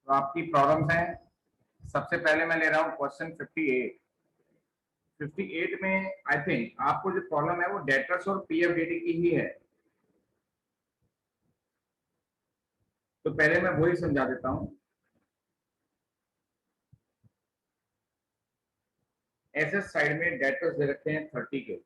तो आपकी प्रॉब्लम्स हैं। सबसे पहले मैं ले रहा हूँ क्वेश्चन 58। 58 में आई थिंक आपको जो प्रॉब्लम है वो डेटर्स और पीएफडीडी की ही है। तो पहले मैं वही समझा देता हूँ। एसेट साइड में डेटर्स दे रखे हैं 30 के।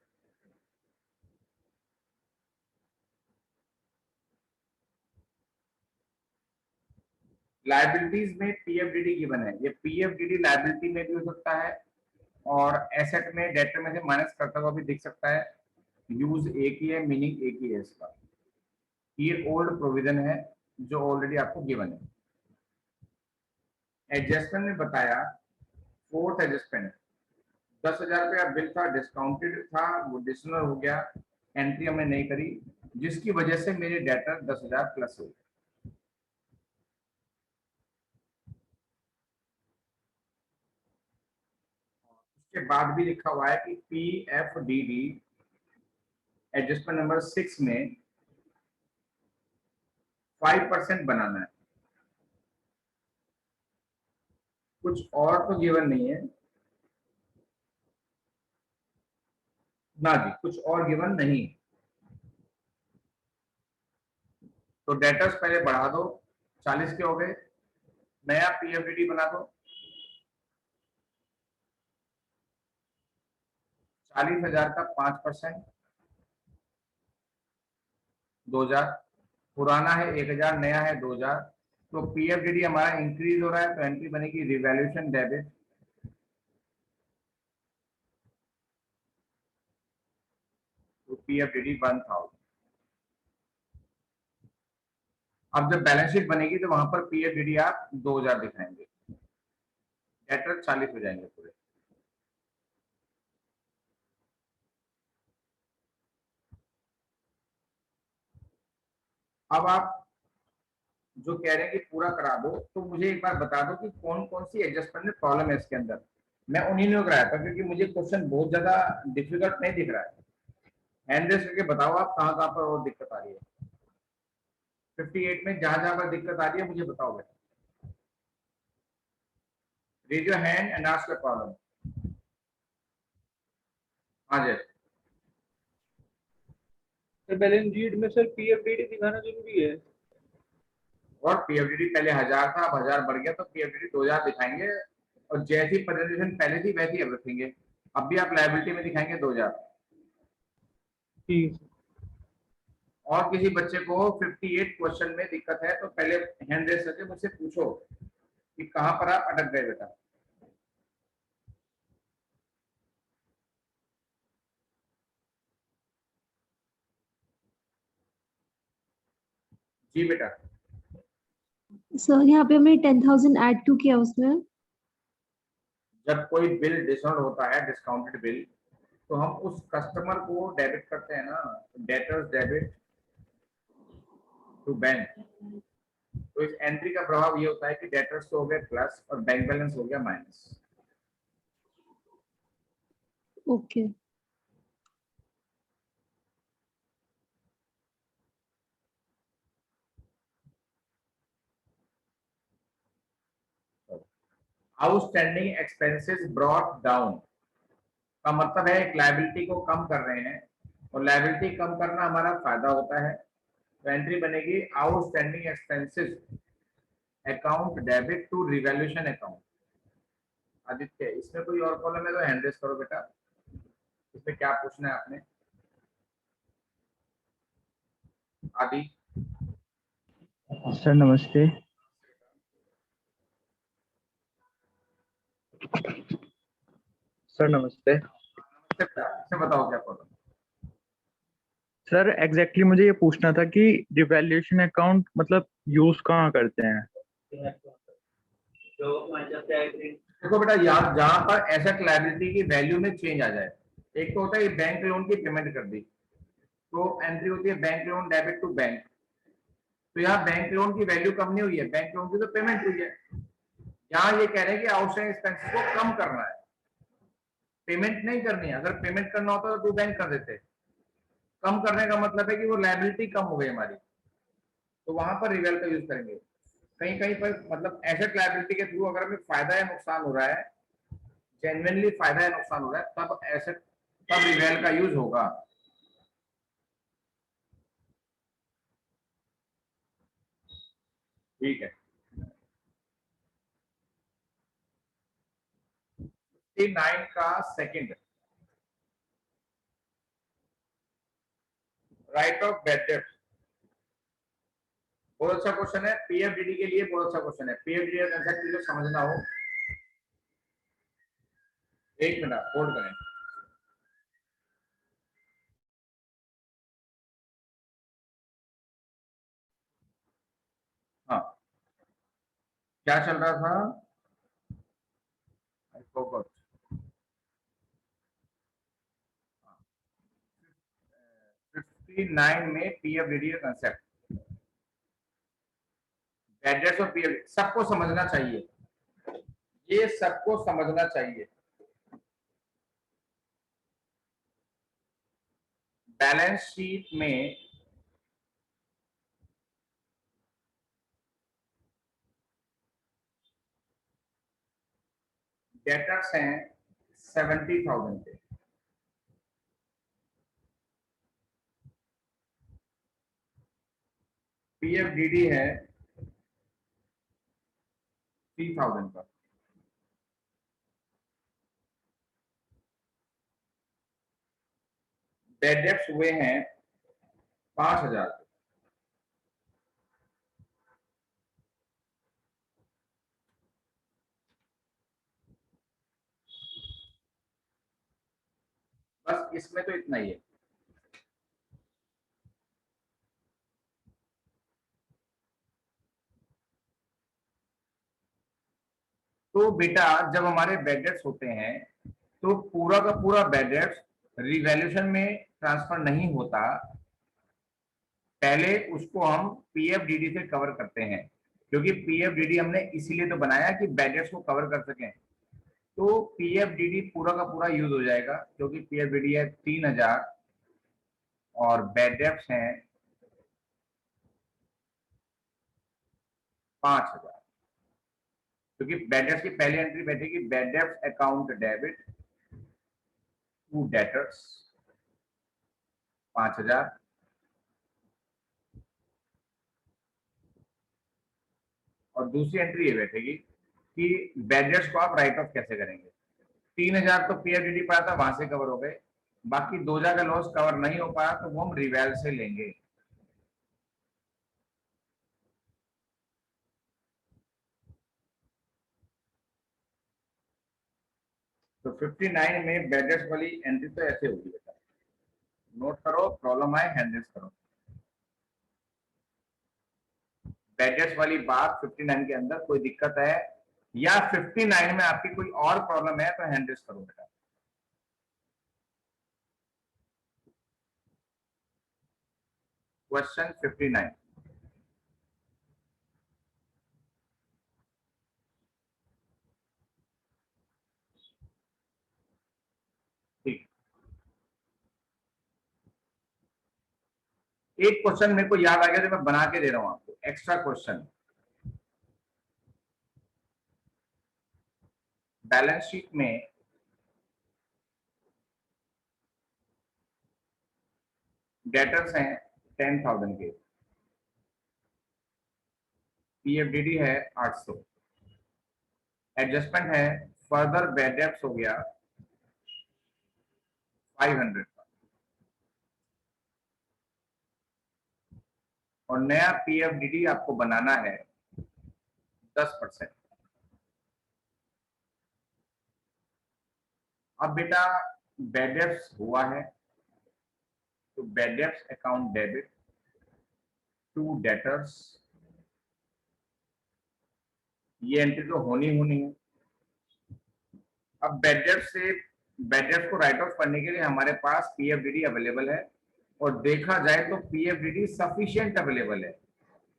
लायबिलिटीज में पीएफडीडी गिवन है। ये पीएफडीडी लायबिलिटी में भी हो सकता है और एसेट में डेटर में से माइनस करता हुआ भी दिख सकता है। यूज एक ही है, मीनिंग एक ही है इसका। ये ओल्ड प्रोविजन है जो ऑलरेडी आपको गिवन है। एडजस्टमेंट में बताया, फोर्थ एडजस्टमेंट 10,000 रुपया बिल था, डिस्काउंटेड था, वो एडिशनल हो गया, एंट्री हमने नहीं करी, जिसकी वजह से मेरे डेटर 10,000 प्लस हो गए। उसके बाद भी लिखा हुआ है कि P F D D adjustment number 6 में 5% बनाना है। कुछ और तो गिवन नहीं है ना जी, कुछ और गिवन नहीं। तो डेटर्स पहले बढ़ा दो, 40 के हो गए। नया पीएफडीडी बना दो, 40,000 का 5%, 2,000। पुराना है 1,000, नया है 2,000। तो पीएफडीडी हमारा इंक्रीज हो रहा है, तो एंट्री बनेगी रिवैल्यूएशन डेबिट। तो पीएफडीडी 1,000। अब जब बैलेंस शीट बनेगी तो वहां पर पीएफडीडी आप 2,000 दिखाएंगे, डेटर 40 हो जाएंगे पूरे। अब आप जो कह रहे हैं कि पूरा करा दो, तो मुझे एक बार बता दो कि कौन कौन सी एडजस्टमेंट में प्रॉब्लम है इसके अंदर। मैं उन्हीं ने कराया था क्योंकि मुझे क्वेश्चन बहुत ज्यादा डिफिकल्ट नहीं दिख रहा है। हैंड रेस करके बताओ आप कहाँ कहाँ पर और दिक्कत आ रही है। 58 में जहां जहां पर दिक्कत आ रही है मुझे बताओ बेटा। Raise your hand and ask the problem. हाँ जी सर बैलेंस शीट में सर पीएफडीडी दिखाना जरूरी है। और पीएफडीडी पहले 1,000 था, अब 1,000 बढ़ गया तो पीएफडीडी 2,000 दिखाएंगे। और जैसी प्रेजेंटेशन पहले थी वैसी अब रखेंगे। अब भी आप लाइबिलिटी में दिखाएंगे 2,000। ठीक। और किसी बच्चे को 58 क्वेश्चन में दिक्कत है तो पहले हैंड रेस करके मुझसे पूछो कि कहां पर आप अटक गए बेटा। जी बेटा। सर यहाँ पे हमने 10,000 ऐड क्यों किया उसमें? जब कोई बिल डिसऑर्डर होता है, डिस्काउंटेड बिल, तो हम उस कस्टमर को डेबिट करते हैं ना, डेटर्स डेबिट टू बैंक। तो इस एंट्री का प्रभाव ये होता है कि डेटर्स तो हो गए प्लस और बैंक बैलेंस हो गया minus. Okay. Outstanding expenses brought down का मतलब है एक लायबिलिटी को कम कर रहे हैं और लायबिलिटी कम करना हमारा फायदा होता है। तो एंट्री बनेगी outstanding expenses account debit to revaluation account. Aditya, इसमें कोई और प्रॉब्लम है तो हैंड रेस करो बेटा। इसमें क्या पूछना है आपने? आदि सर नमस्ते। सर नमस्ते। नमस्ते, बताओ क्या प्रॉब्लम। सर एग्जैक्टली मुझे ये पूछना था कि रिवैल्यूएशन अकाउंट मतलब यूज कहाँ करते हैं? देखो बेटा, यहाँ जहां पर एसेट लायबिलिटी की वैल्यू में चेंज आ जाए। एक तो होता है बैंक लोन की पेमेंट कर दी, तो एंट्री होती है bank loan debit to bank. तो यहाँ बैंक लोन की वैल्यू कम नहीं हुई है, बैंक लोन की तो पेमेंट हुई है। यहाँ ये कह रहे हैं कि आउटस्टैंडिंग एक्सपेंसेस को कम करना है, पेमेंट नहीं करनी है। अगर पेमेंट करना होता तो बैंक कर देते। कम करने का मतलब है कि वो लायबिलिटी कम हो गई हमारी, तो वहां पर रिवेल का यूज करेंगे। कहीं कहीं पर मतलब एसेट लायबिलिटी के थ्रू अगर हमें फायदा या नुकसान हो रहा है, जेन्युइनली फायदा या नुकसान हो रहा है, तब एसेट तब रिवेल का यूज होगा। ठीक है। 59 का second, right of bad debt. बहुत अच्छा क्वेश्चन है, पीएफडीडी के लिए बहुत अच्छा क्वेश्चन है। पीएफडीडी का कंसेप्ट जो समझना हो, एक मिनट होल्ड करें। हाँ, क्या चल रहा था? I forgot. 59 में पीएफडीडी का कंसेप्ट, बैड डेट्स और पीएफ सबको समझना चाहिए, ये सबको समझना चाहिए। बैलेंस शीट में डेटर्स हैं 70,000 के, पीएफडीडी है 3,000 का। बैड डेट्स हुए हैं 5,000 के। बस इसमें तो इतना ही है। तो बेटा जब हमारे बैड डेट्स होते हैं तो पूरा का पूरा बैड डेट्स रिवैल्यूएशन में ट्रांसफर नहीं होता, पहले उसको हम पीएफडीडी से कवर करते हैं, क्योंकि पीएफडीडी हमने इसीलिए तो बनाया कि बैड डेट्स को कवर कर सकें। तो पीएफडीडी पूरा का पूरा यूज हो जाएगा, क्योंकि पीएफडीडी है 3,000 और बैड डेट्स हैं 5,000, क्योंकि बैड डेट्स की पहली एंट्री बैठेगी bad debts account debit to debtors 5,000, और दूसरी एंट्री ये बैठेगी कि बैड डेट्स को आप राइट ऑफ कैसे करेंगे। 3,000 तो पीएफडीडी पाया था, वहां से कवर हो गए, बाकी 2,000 का लॉस कवर नहीं हो पाया तो वो हम रिवेल से लेंगे। तो 59 में बैड डेट्स वाली एंट्री तो ऐसे होगी बेटा, नोट करो, प्रॉब्लम आए हैंड रेज करो। बैड डेट्स वाली बात 59 के अंदर कोई दिक्कत है या 59 में आपकी कोई और प्रॉब्लम है तो हैंड रेज करो बेटा। क्वेश्चन 59, ठीक। एक क्वेश्चन मेरे को याद आ गया जो मैं बना के दे रहा हूं आपको, एक्स्ट्रा क्वेश्चन। बैलेंस शीट में डेटर्स हैं 10,000 के, पीएफडीडी है 800, एडजस्टमेंट है फर्दर बैड डेट्स हो गया 500 का, और नया पीएफडीडी आपको बनाना है 10%। अब बेटा बैड डेट्स हुआ है तो bad debts account debit to debtors, ये एंट्री तो होनी होनी है। अब बैड डेट्स को राइट ऑफ करने के लिए हमारे पास पीएफडीडी अवेलेबल है, और देखा जाए तो पीएफडीडी सफिशिएंट अवेलेबल है,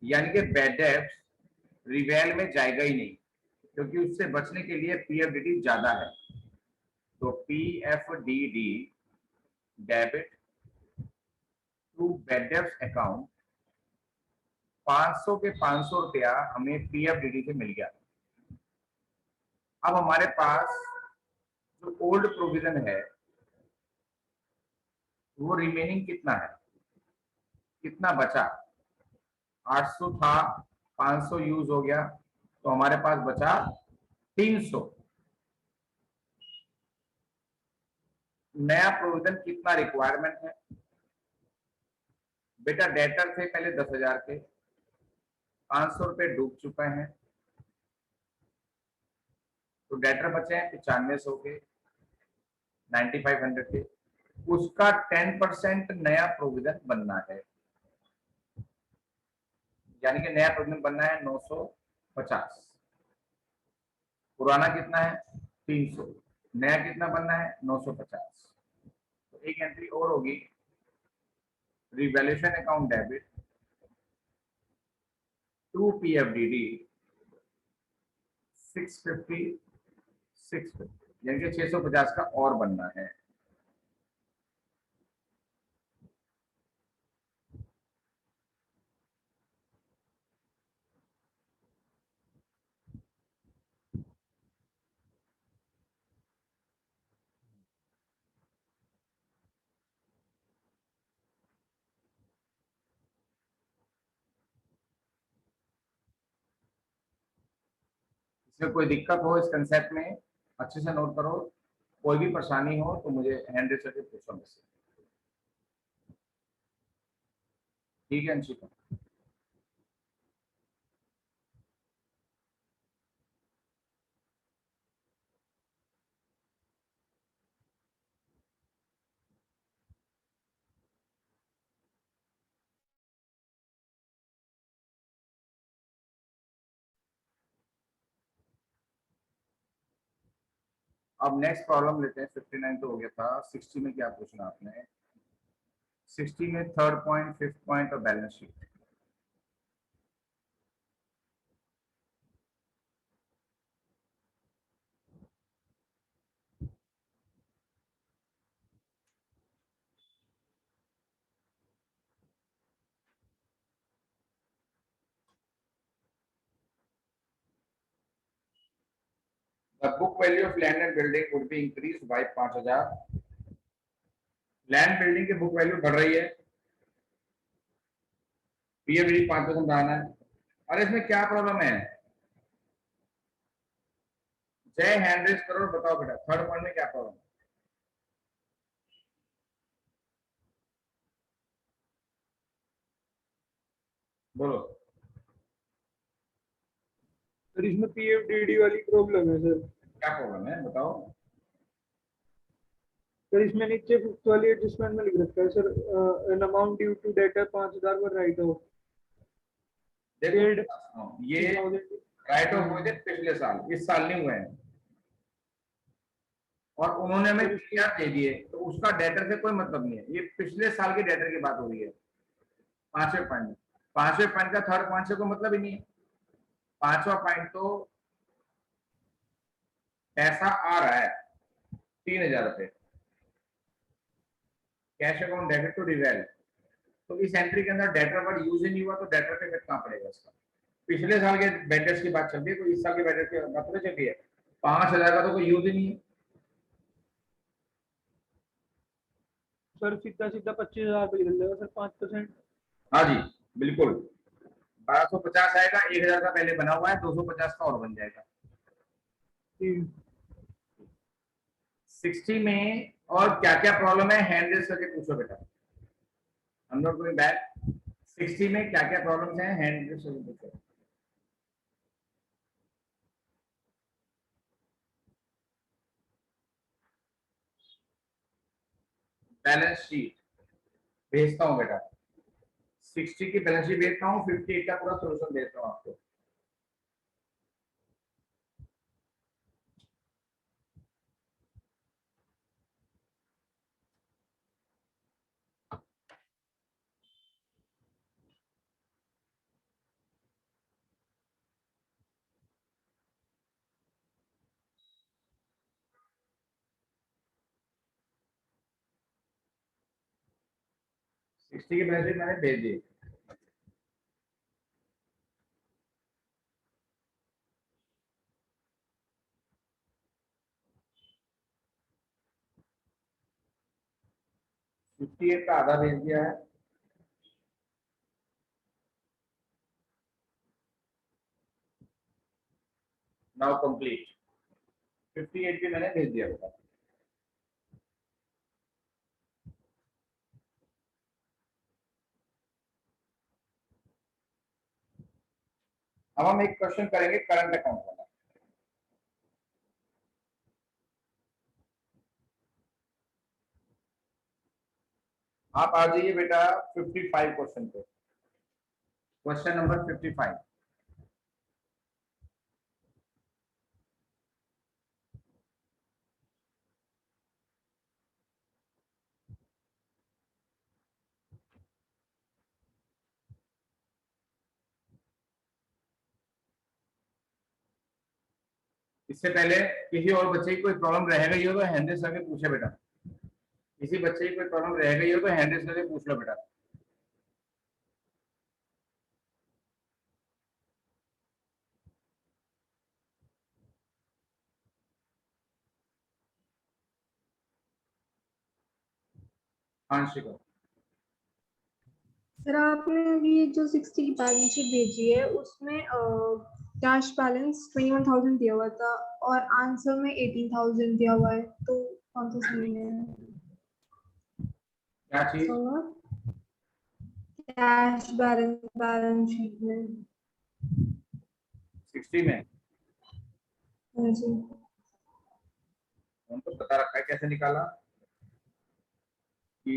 यानी कि बैड डेट्स रिवेल में जाएगा ही नहीं, क्योंकि उससे बचने के लिए पीएफडीडी ज्यादा है। तो PFDD debit to bad debts account 500 के 500 रुपया हमें पीएफडीडी से मिल गया। अब हमारे पास जो ओल्ड प्रोविजन है वो रिमेनिंग कितना है, कितना बचा? 800 था, 500 यूज हो गया, तो हमारे पास बचा 300। नया प्रोविजन कितना रिक्वायरमेंट है? बेटा डेटर थे पहले 10,000 के, 500 रुपए डूब चुके हैं, तो डेटर बचे हैं 9500 के, 9500 के। उसका 10% नया प्रोविजन बनना है, यानी कि नया प्रोविजन बनना है 950। पुराना कितना है 300, नया कितना बनना है 950। तो एक एंट्री और होगी, रिवैल्यूएशन अकाउंट डेबिट टू पीएफडीडी 650 650, यानी कि 650 का और बनना है। इसमें कोई दिक्कत हो इस कंसेप्ट में अच्छे से नोट करो, कोई भी परेशानी हो तो मुझे हैंड रेस करके पूछो मुझसे। ठीक है अंशिका? अब नेक्स्ट प्रॉब्लम लेते हैं। 59 तो हो गया था, 60 में क्या पूछना आपने? 60 में थर्ड पॉइंट, फिफ्थ पॉइंट और balance sheet. The book value of land and building would be increased by 5000। Land building की बुक वैल्यू बढ़ रही है, पीएफडी 5% बढ़ाना है। अरे इसमें क्या प्रॉब्लम है? जय हैंड रेस करो, बताओ बेटा थर्ड पॉइंट में क्या प्रॉब्लम है? बोलो सर इसमें पीएफडीडी वाली प्रॉब्लम है सर। क्या प्रॉब्लम है बताओ। सर इसमें नीचे फिफ्थ वाली एडजस्टमेंट में लिख रखा है sir, an amount due to debtor 5000 पर राइट ऑफ। देखो ये राइट ऑफ हुए थे पिछले साल, इस साल नहीं हुए हैं, और उन्होंने हमें पीआर दे दिए, तो उसका डेटर से कोई मतलब नहीं है। ये पिछले साल के डेटर की बात हो रही है। पांचवें पॉइंट में, पांचवें पॉइंट का थर्ड पॉइंट से कोई मतलब ही नहीं है। पांचवा पॉइंट तो पैसा आ रहा है 3000 रुपए, कैश अकाउंट डेबिट टू रिवेल, तो इस एंट्री के अंदर डेटर वर्ड यूज ही नहीं हुआ, तो डेटर पे कहाँ पड़ेगा इसका? पिछले साल के बैटर्स की बात चल रही है, तो इस साल के बैटर्स की बात तो चल रही है। 5000 का तो कोई यूज ही नहीं है। सर सीधा सीधा 25000 पे निकल जाएगा सर 5%। हाँ जी बिल्कुल, 1250 आएगा, 1000 का पहले बना हुआ है, 250 का और बन जाएगा। 60 में और क्या क्या प्रॉब्लम है हैंड रेस करके पूछो बेटा। हम नॉट गोइंग बैक। 60 में क्या क्या प्रॉब्लम्स हैं हैंड रेस करके पूछो। बैलेंस शीट भेजता हूँ बेटा, 60 की बैलेंस शीट भेजता हूँ, 58 का पूरा सोल्यूशन भेजता हूँ आपको। सिक्सटी की बैलेंस शीट मैंने भेज दी। 58 का आधा भेज दिया है। Now complete. 58 भी मैंने भेज दिया बेटा। अब हम एक क्वेश्चन करेंगे करंट अकाउंट वाला। आप आ जाइए बेटा 55 क्वेश्चन पे। Question number 55। इससे पहले किसी और बच्चे की कोई प्रॉब्लम रह गई हो तो हैंड रेज करके पूछे बेटा। किसी बच्चे की कोई प्रॉब्लम रह गई हो तो हैंड रेज करके पूछ लो बेटा। हाँ शिखर। सर आपने अभी जो 60 की बैलेंस शीट भेजी है उसमें कैश बैलेंस 21,000 दिया हुआ था और आंसर में 18,000 दिया हुआ है, तो कौन सा सही है? क्या चीज? कैश बैलेंस शीट में। 60 में हाँ जी। उनको बता रखा है कैसे निकाला कि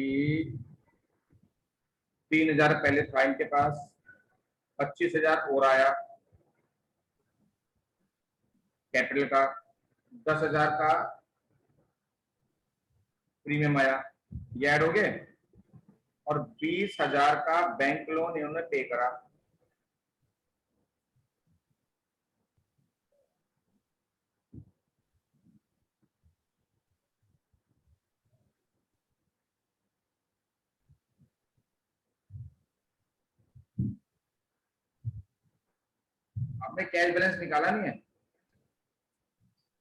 3,000 पहले था इनके पास, 25,000 और आया कैपिटल का, 10,000 का प्रीमियम आया, ये ऐड हो गए, और 20,000 का बैंक लोन इन्होंने पे करा। आपने कैश बैलेंस निकाला नहीं है?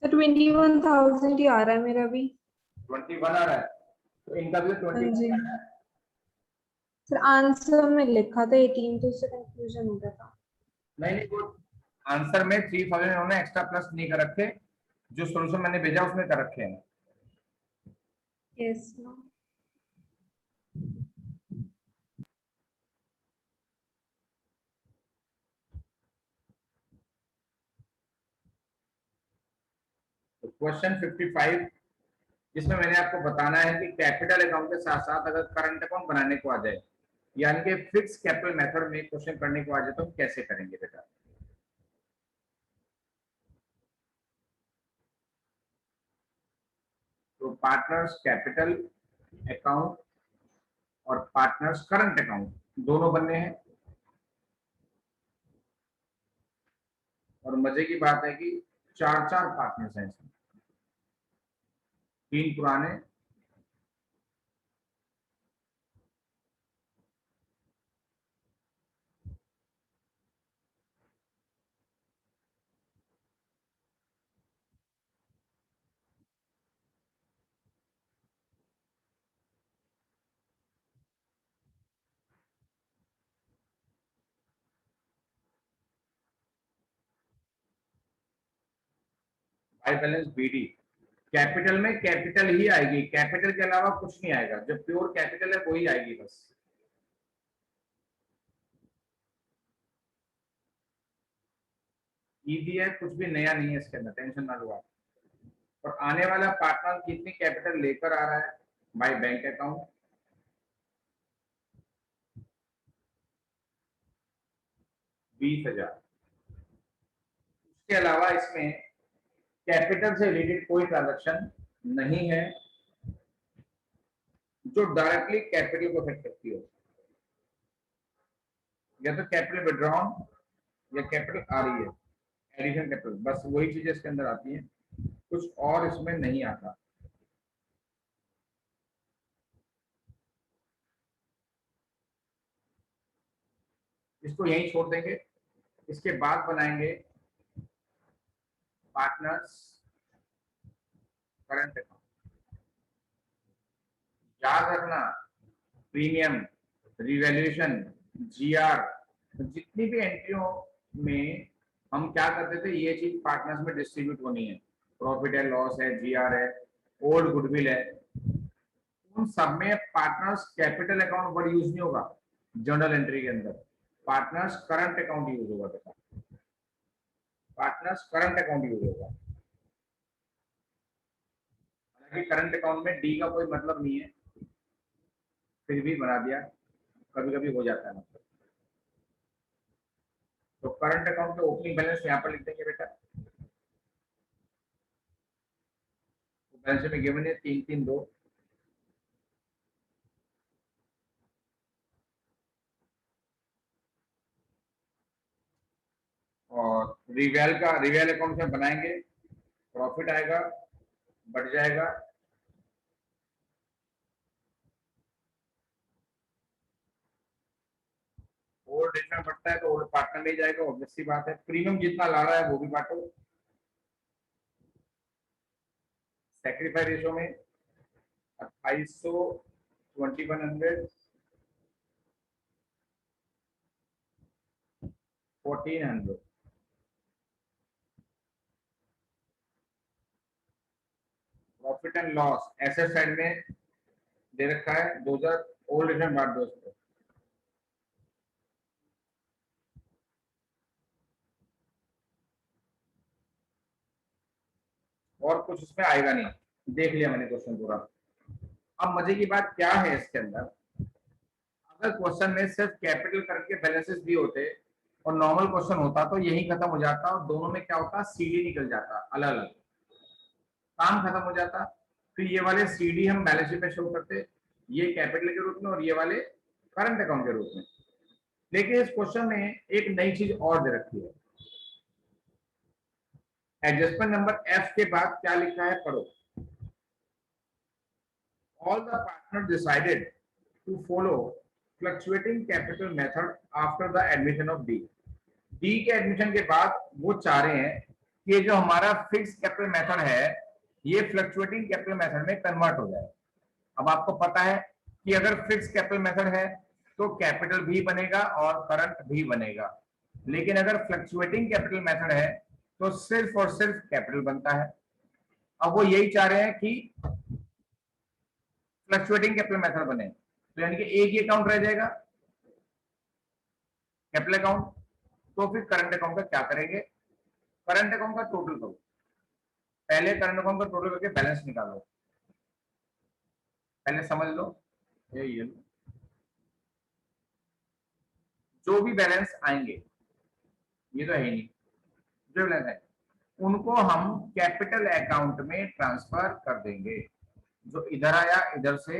तो 21,000 ही आ रहा है मेरा भी। 21 आ रहा है, तो इनका भी हाँ 21 जी। है। सर आंसर में लिखा था 18, तो उससे कंफ्यूजन हो गया था। नहीं नहीं, वो आंसर में 3,000 इन्होंने एक्स्ट्रा प्लस नहीं कर रखे, जो सोल्यूशन मैंने भेजा उसमें कर रखे हैं। Yes ma'am. तो क्वेश्चन 55, जिसमें मैंने आपको बताना है कि कैपिटल अकाउंट के साथ साथ अगर करंट अकाउंट बनाने को आ जाए, यानी कि फिक्स कैपिटल मेथड में क्वेश्चन करने को आ जाए, तो हम कैसे करेंगे बेटा। तो पार्टनर्स कैपिटल अकाउंट और पार्टनर्स करंट अकाउंट दोनों बनने हैं। और मजे की बात है कि चार चार पार्टनर्स हैं इसमें, 3 पुराने, बाय बैलेंस बीडी। कैपिटल में कैपिटल ही आएगी, कैपिटल के अलावा कुछ नहीं आएगा, जो प्योर कैपिटल है वही आएगी बस। इजी है, कुछ भी नया नहीं है इसके अंदर, टेंशन ना लो आप। और आने वाला पार्टनर कितनी कैपिटल लेकर आ रहा है बाय बैंक अकाउंट, 20,000। उसके अलावा इसमें कैपिटल से रिलेटेड कोई ट्रांजैक्शन नहीं है जो डायरेक्टली कैपिटल को अफेक्ट करती हो, या तो कैपिटल विड्रॉन या कैपिटल आ रही है एडिशन कैपिटल, बस वही चीजें इसके अंदर आती हैं, कुछ और इसमें नहीं आता। इसको यहीं छोड़ देंगे, इसके बाद बनाएंगे पार्टनर्स करंट अकाउंट। याद रखना प्रीमियम, रिवैल्यूएशन, जीआर, जितनी भी एंट्रियों में हम क्या करते थे, ये चीज पार्टनर्स में डिस्ट्रीब्यूट होनी है। प्रॉफिट है, लॉस है, जीआर है, ओल्ड गुडविल है, उन सब में partners capital account word use नहीं होगा जर्नल एंट्री के अंदर। पार्टनर्स करंट अकाउंट यूज होगा बेटा, पार्टनर्स करंट अकाउंट यूज होगा। हालांकि करंट अकाउंट में डी का कोई मतलब नहीं है, फिर भी बना दिया, कभी कभी हो जाता है मतलब। तो करंट अकाउंट के ओपनिंग बैलेंस यहाँ पर लिख देंगे बेटा। तो बैलेंस में गिवन है 332। और रिवेल अकाउंट में बनाएंगे, प्रॉफिट आएगा, बढ़ जाएगा, ओल्ड रेट में बढ़ता है तो ओल्ड पार्टनर ले जाएगा, ऑब्वियस सी बात है। प्रीमियम जितना ला रहा है वो भी बांटो, सेक्रीफाइस रेशो में 2800, 2100, 1400। Profit and loss asset side में दे रखा है 2000, ओल्ड रेट में बांट दो उसको। और कुछ इसमें आएगा नहीं, देख लिया मैंने क्वेश्चन पूरा। अब मजे की बात क्या है इसके अंदर, अगर क्वेश्चन में सिर्फ कैपिटल करके बैलेंसेस भी होते और नॉर्मल क्वेश्चन होता तो यही खत्म हो जाता, और दोनों में क्या होता, सीडी निकल जाता, अलग अलग काम खत्म हो जाता। फिर ये वाले सीडी हम बैलेंस शीट में शो करते, ये कैपिटल के रूप में और ये वाले करंट अकाउंट के रूप में। लेकिन इस क्वेश्चन में एक नई चीज और दे रखी है, एडजस्टमेंट नंबर एफ के बाद क्या लिखा है पढ़ो। All the partners decided to follow fluctuating capital method after the admission of D. D के एडमिशन के बाद वो चाह रहे हैं कि जो हमारा फिक्स कैपिटल मेथड है ये फ्लक्चुएटिंग कैपिटल मेथड में कन्वर्ट हो जाए। अब आपको पता है कि अगर फिक्स कैपिटल मेथड है तो कैपिटल भी बनेगा और करंट भी बनेगा, लेकिन अगर फ्लक्चुएटिंग कैपिटल मेथड है तो सिर्फ और सिर्फ कैपिटल बनता है। अब वो यही चाह रहे हैं कि फ्लक्चुएटिंग कैपिटल मेथड बने, तो यानी कि एक ही अकाउंट रह जाएगा कैपिटल अकाउंट। तो फिर करंट अकाउंट का क्या करेंगे, करंट अकाउंट का टोटल करो, पहले करंट अकाउंट का टोटल करके बैलेंस निकालो, पहले समझ लो ये लो। जो भी बैलेंस आएंगे, ये तो है ही नहीं, जो बैलेंस है उनको हम कैपिटल अकाउंट में ट्रांसफर कर देंगे। जो इधर आया इधर से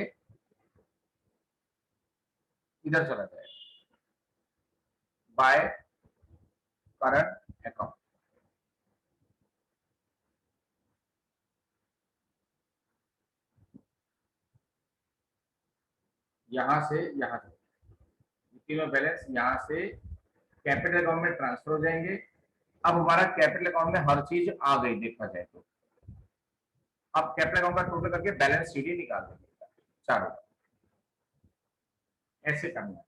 इधर चला जाए बाय करंट अकाउंट। यहां से यहां से तीनों बैलेंस यहां से कैपिटल अकाउंट में ट्रांसफर हो जाएंगे। अब हमारा कैपिटल अकाउंट में हर चीज आ गई देखा जाए तो। अब कैपिटल अकाउंट का टोटल करके बैलेंस शीट निकाल देंगे चारों, ऐसे करना है।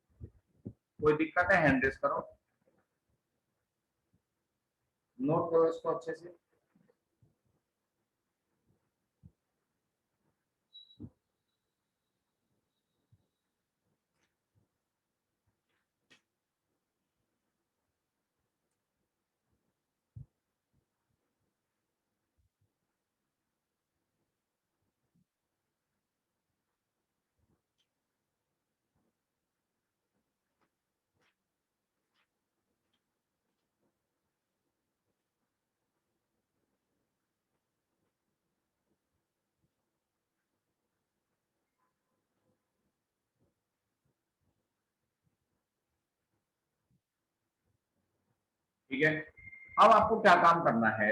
कोई दिक्कत है हैंड रेस करो, नोट करो इसको अच्छे से। ठीक है, अब आपको क्या काम करना है,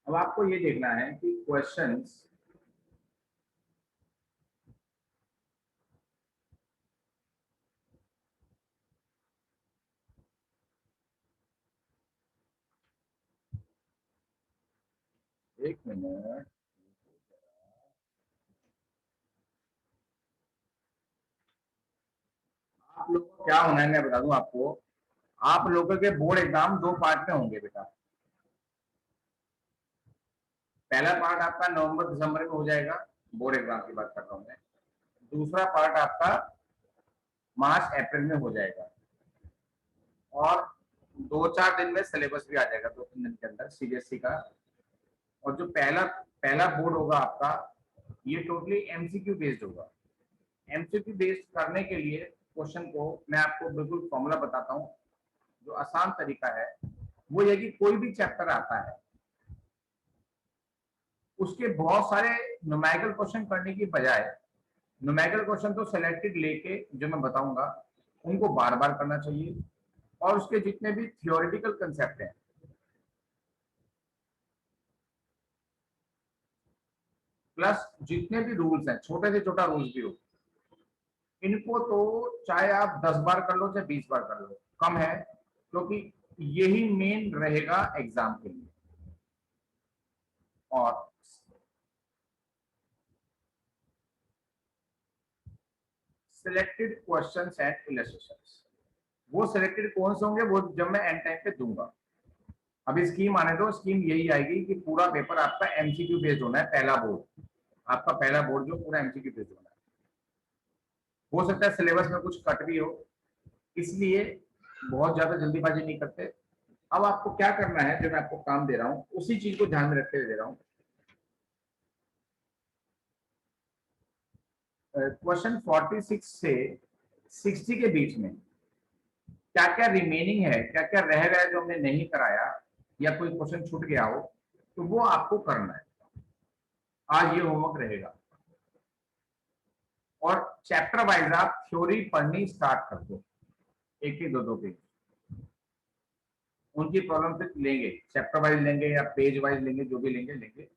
अब आपको ये देखना है कि क्वेश्चंस एक मिनट, आप लोगों को क्या होना है मैं बता दूं आपको, आप लोगों के बोर्ड एग्जाम 2 पार्ट में होंगे बेटा। पहला पार्ट आपका नवंबर दिसंबर में हो जाएगा, बोर्ड एग्जाम की बात कर रहा हूं मैं। दूसरा पार्ट आपका मार्च अप्रैल में हो जाएगा, और 2-4 दिन में सिलेबस भी आ जाएगा, 2-3 दिन के अंदर सीबीएसई का। और जो पहला बोर्ड होगा आपका, ये टोटली एमसीक्यू बेस्ड होगा। एमसीक्यू बेस्ड करने के लिए क्वेश्चन को मैं आपको बिल्कुल फॉर्मूला बताता हूँ। जो आसान तरीका है वो ये कि कोई भी चैप्टर आता है उसके बहुत सारे न्यूमेरिकल क्वेश्चन करने की बजाय, न्यूमेरिकल क्वेश्चन तो सिलेक्टेड लेके जो मैं बताऊंगा उनको बार बार करना चाहिए, और उसके जितने भी थियोरेटिकल कंसेप्ट हैं, प्लस जितने भी रूल्स हैं, छोटे से छोटा रूल्स भी हो, इनको तो चाहे आप 10 बार कर लो चाहे 20 बार कर लो, कम है, क्योंकि यही मेन रहेगा एग्जाम के लिए। और सिलेक्टेड क्वेश्चंस एंड इलस्ट्रेशंस, वो सिलेक्टेड कौन से होंगे वो जब मैं एंड टाइम पे दूंगा। अभी स्कीम आने दो, स्कीम यही आएगी कि पूरा पेपर आपका एमसीक्यू बेस्ड होना है। पहला बोर्ड आपका, पहला बोर्ड जो पूरा एमसीक्यू बेस्ड होना है। हो सकता है सिलेबस में कुछ कट भी हो, इसलिए बहुत ज्यादा जल्दीबाजी नहीं करते। अब आपको क्या करना है, जो मैं आपको काम दे रहा हूं उसी चीज को ध्यान में रखते हुए दे रहा हूं। क्वेश्चन 46 से 60 के बीच में क्या क्या रिमेनिंग है, क्या क्या रह गया जो हमने नहीं कराया, या कोई क्वेश्चन छूट गया हो, तो वो आपको करना है। आज ये होमवर्क रहेगा, और चैप्टर वाइज आप थ्योरी पढ़नी स्टार्ट कर दो, एक 2 पेज उनकी प्रॉब्लम फिर लेंगे, चैप्टर वाइज लेंगे या पेज वाइज लेंगे, जो भी लेंगे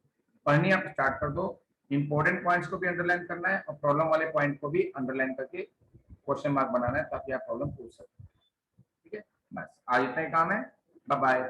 पढ़नी आप स्टार्ट कर दो। इंपॉर्टेंट पॉइंट्स को भी अंडरलाइन करना है और प्रॉब्लम वाले पॉइंट को भी अंडरलाइन करके क्वेश्चन मार्क बनाना है, ताकि आप प्रॉब्लम पूछ सकें। ठीक है, बस आज इतना ही काम है। Bye bye.